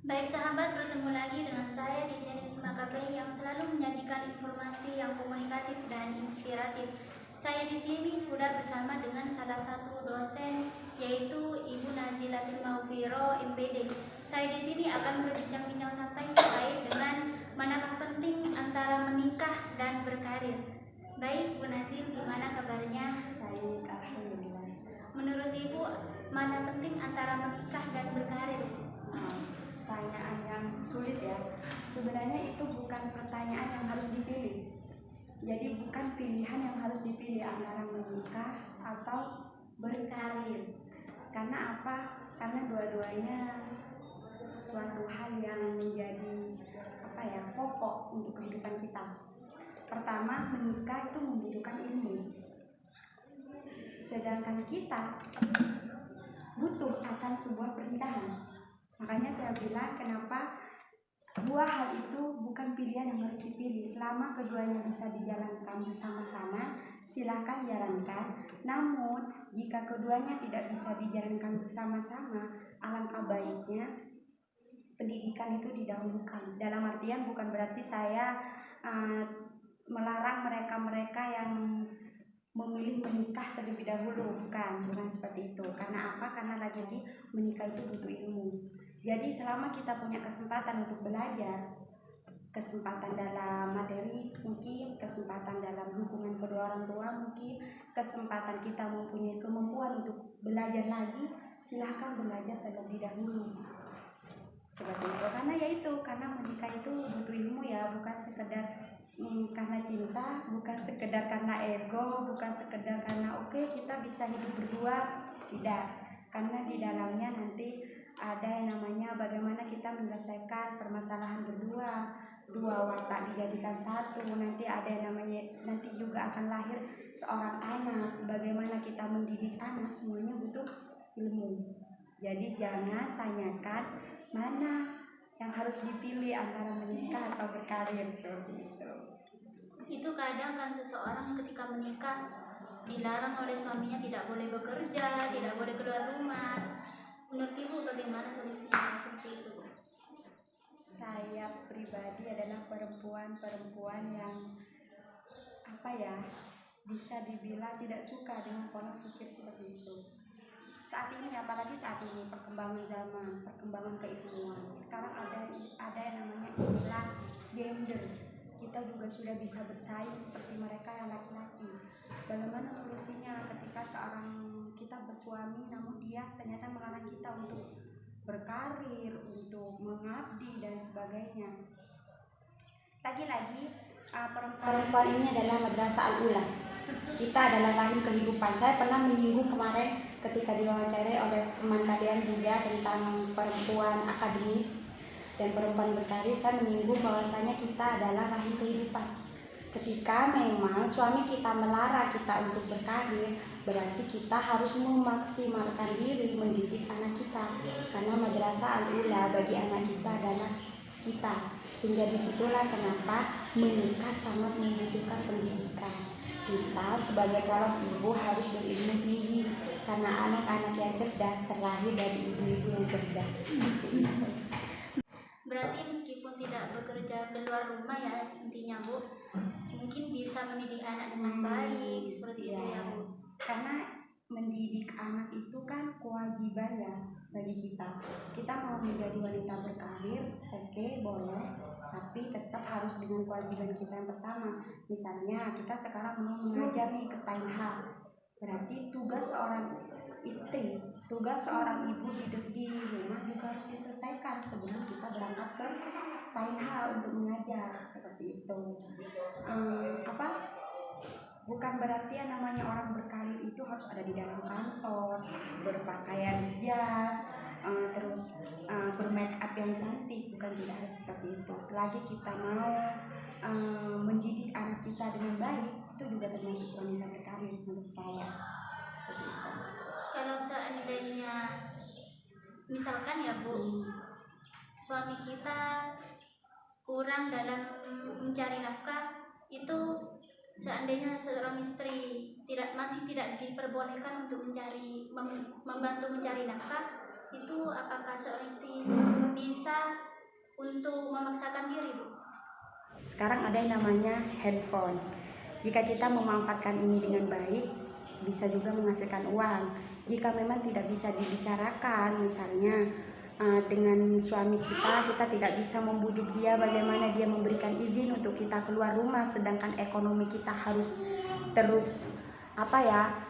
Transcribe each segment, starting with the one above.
Baik sahabat, bertemu lagi dengan saya di channel IMAKP yang selalu menyajikan informasi yang komunikatif dan inspiratif. Saya di sini sudah bersama dengan salah satu dosen, yaitu Ibu Nazilatul Maufiro, MPD. Saya di sini akan berbincang-bincang santai terkait dengan manakah penting antara menikah dan berkarir. Baik, Bu Nazil, gimana kabarnya? Baik, alhamdulillah. Menurut Ibu, mana penting antara menikah dan berkarir? Pertanyaan yang sulit ya. Sebenarnya itu bukan pertanyaan yang harus dipilih. Jadi bukan pilihan yang harus dipilih antara menikah atau berkarir. Karena apa? Karena dua-duanya suatu hal yang menjadi pokok untuk kehidupan kita. Pertama, menikah itu membutuhkan ilmu. Sedangkan kita butuh akan sebuah pernikahan. Makanya saya bilang kenapa dua hal itu bukan pilihan yang harus dipilih. Selama keduanya bisa dijalankan bersama-sama, silakan jalankan. Namun jika keduanya tidak bisa dijalankan bersama-sama, alangkah baiknya pendidikan itu didahulukan. Dalam artian bukan berarti saya melarang mereka-mereka yang memilih menikah terlebih dahulu, bukan seperti itu. Karena apa? Karena lagi-lagi menikah itu butuh ilmu. Jadi selama kita punya kesempatan untuk belajar, kesempatan dalam materi mungkin, kesempatan dalam dukungan kedua orang tua mungkin, kesempatan kita mempunyai kemampuan untuk belajar lagi, silahkan belajar terlebih dahulu. Seperti itu. Karena menikah itu butuh ilmu ya, bukan sekedar karena cinta, bukan sekedar karena ego, bukan sekedar karena kita bisa hidup berdua, tidak. Karena di dalamnya nanti ada yang namanya bagaimana kita menyelesaikan permasalahan berdua, dua watak dijadikan satu. Nanti ada yang namanya, nanti juga akan lahir seorang anak, bagaimana kita mendidik anak, semuanya butuh ilmu. Jadi jangan tanyakan mana yang harus dipilih antara menikah atau berkarir, seperti itu. Itu kadang kan seseorang ketika menikah dilarang oleh suaminya, tidak boleh bekerja, tidak boleh keluar rumah. Menurut Ibu bagaimana solusinya seperti itu? Saya pribadi adalah perempuan yang bisa dibilang tidak suka dengan pola pikir seperti itu. Saat ini, apalagi saat ini perkembangan zaman, perkembangan keilmuan, sekarang ada yang namanya istilah gender. Kita juga sudah bisa bersaing seperti mereka yang laki-laki. Bagaimana solusinya ketika seorang kita bersuami namun dia ternyata melarang kita untuk berkarir, untuk mengabdi dan sebagainya. Lagi-lagi perempuan ini adalah madrasah al-ula. Kita adalah rahim kehidupan. Saya pernah menyinggung kemarin ketika diwawancarai oleh teman kalian juga tentang perempuan akademis dan perempuan berkarir. Saya menyinggung bahwasanya kita adalah rahim kehidupan. Ketika memang suami kita melarang kita untuk berkarir, berarti kita harus memaksimalkan diri mendidik anak kita. Karena madrasah al-ula bagi anak kita adalah kita. Sehingga disitulah kenapa menikah sangat membutuhkan pendidikan. Kita sebagai calon ibu harus berilmu tinggi, karena anak-anak yang cerdas terlahir dari ibu-ibu yang cerdas. Berarti meskipun tidak bekerja keluar rumah ya intinya Bu, mungkin bisa mendidik anak dengan baik, seperti itu ya Bu. Karena mendidik anak itu kan kewajiban ya bagi kita. Kita mau menjadi wanita berkarir, boleh, tapi tetap harus dengan kewajiban kita yang pertama. Misalnya kita sekarang mau mengajar nih ke Steinhal, berarti tugas seorang istri, tugas seorang ibu di rumah juga harus diselesaikan sebelum kita berangkat ke Steinhal untuk mengajar, seperti itu. Bukan berarti yang namanya orang berkarir itu harus ada di dalam kantor, berpakaian jas, terus bermake up yang cantik, bukan, tidak harus seperti itu. Selagi kita mau mendidik anak kita dengan baik, itu juga termasuk wanita berkarir menurut saya, seperti itu. Kalau seandainya misalkan ya Bu, suami kita kurang dalam mencari nafkah, itu seandainya seorang istri masih tidak diperbolehkan untuk membantu mencari nafkah, itu apakah seorang istri bisa untuk memaksakan diri, Bu? Sekarang ada yang namanya handphone. Jika kita memanfaatkan ini dengan baik, bisa juga menghasilkan uang. Jika memang tidak bisa dibicarakan, misalnya dengan suami kita tidak bisa membujuk dia bagaimana dia memberikan izin untuk kita keluar rumah, sedangkan ekonomi kita harus terus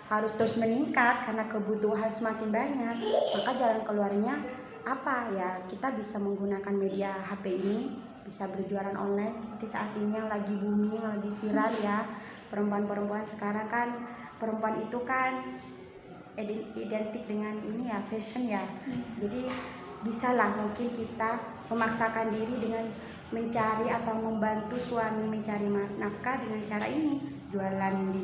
harus terus meningkat karena kebutuhan semakin banyak, maka jalan keluarnya kita bisa menggunakan media HP ini, bisa berjualan online seperti saat ini yang lagi booming, yang lagi viral ya. Perempuan-perempuan sekarang kan, perempuan itu kan identik dengan ini ya, fashion ya. Jadi bisalah mungkin kita memaksakan diri dengan mencari atau membantu suami mencari nafkah dengan cara ini, jualan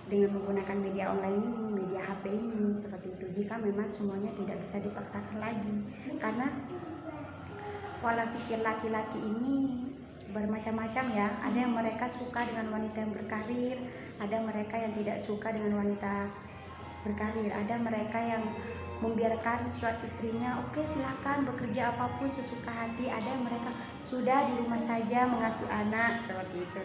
dengan menggunakan media online ini, media HP ini, seperti itu. Jika memang semuanya tidak bisa dipaksakan lagi, karena pola pikir laki-laki ini bermacam-macam ya. Ada yang mereka suka dengan wanita yang berkarir, ada mereka yang tidak suka dengan wanita berkarir, ada mereka yang membiarkan suatu istrinya oke silakan bekerja apapun sesuka hati, ada yang mereka sudah di rumah saja mengasuh anak, seperti itu.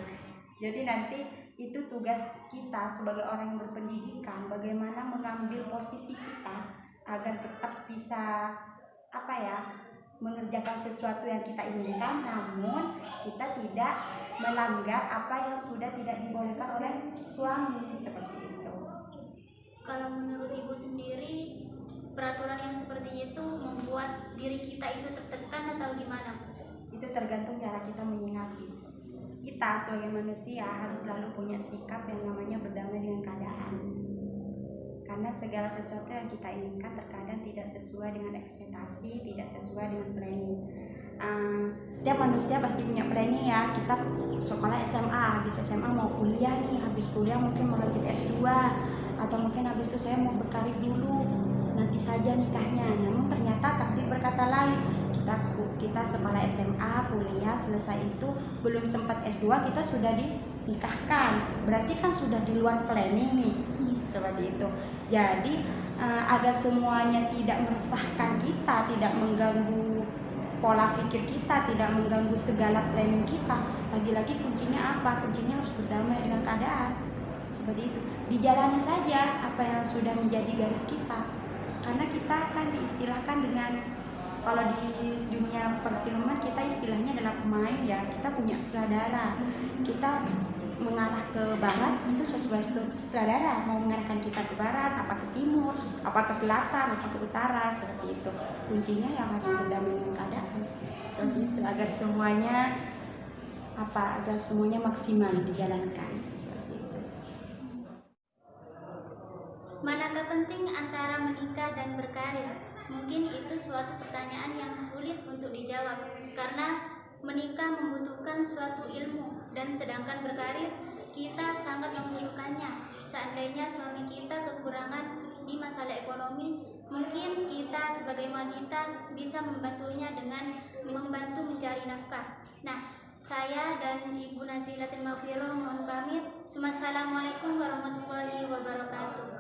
Jadi nanti itu tugas kita sebagai orang yang berpendidikan, bagaimana mengambil posisi kita agar tetap bisa mengerjakan sesuatu yang kita inginkan, namun kita tidak melanggar apa yang sudah tidak dibolehkan oleh suami, seperti itu. Kalau menurut Ibu sendiri, peraturan yang seperti itu membuat diri kita itu tertekan atau gimana? Itu tergantung cara kita menyikapi. Kita sebagai manusia harus selalu punya sikap yang namanya berdamai dengan keadaan. Karena segala sesuatu yang kita inginkan terkadang tidak sesuai dengan ekspektasi, tidak sesuai dengan planning. Setiap manusia pasti punya planning ya. Kita sekolah SMA, habis SMA mau kuliah nih, habis kuliah mungkin mau lanjut S2, atau mungkin habis itu saya mau berkarir dulu, nanti saja nikahnya. Namun ternyata takdir berkata lain. Kita sekolah SMA, kuliah, selesai itu belum sempat S2 kita sudah dinikahkan. Berarti kan sudah di luar planning nih. Seperti itu. Jadi agar semuanya tidak meresahkan kita, tidak mengganggu pola pikir kita, tidak mengganggu segala planning kita, lagi-lagi kuncinya apa? Kuncinya harus berdamai dengan keadaan. Seperti itu. Dijalani saja apa yang sudah menjadi garis kita. Karena kita kan diistilahkan dengan, kalau di dunia perfilman kita istilahnya adalah pemain ya, kita punya sutradara. Kita mengarah ke barat itu sesuai sutradara, mau mengarahkan kita ke barat, apa ke timur, apa ke selatan, apa ke utara, seperti itu. Kuncinya yang harus berdamai dengan keadaan, seperti itu, agar semuanya maksimal dijalankan, seperti itu. Manakah penting antara menikah dan berkarir? Mungkin itu suatu pertanyaan yang sulit untuk dijawab, karena menikah membutuhkan suatu ilmu, dan sedangkan berkarir kita sangat membutuhkannya. Seandainya suami kita kekurangan di masalah ekonomi, mungkin kita sebagai wanita bisa membantunya dengan membantu mencari nafkah. Nah, saya dan Ibu Nazilatul Maghfirah mohon pamit. Wassalamualaikum warahmatullahi wabarakatuh.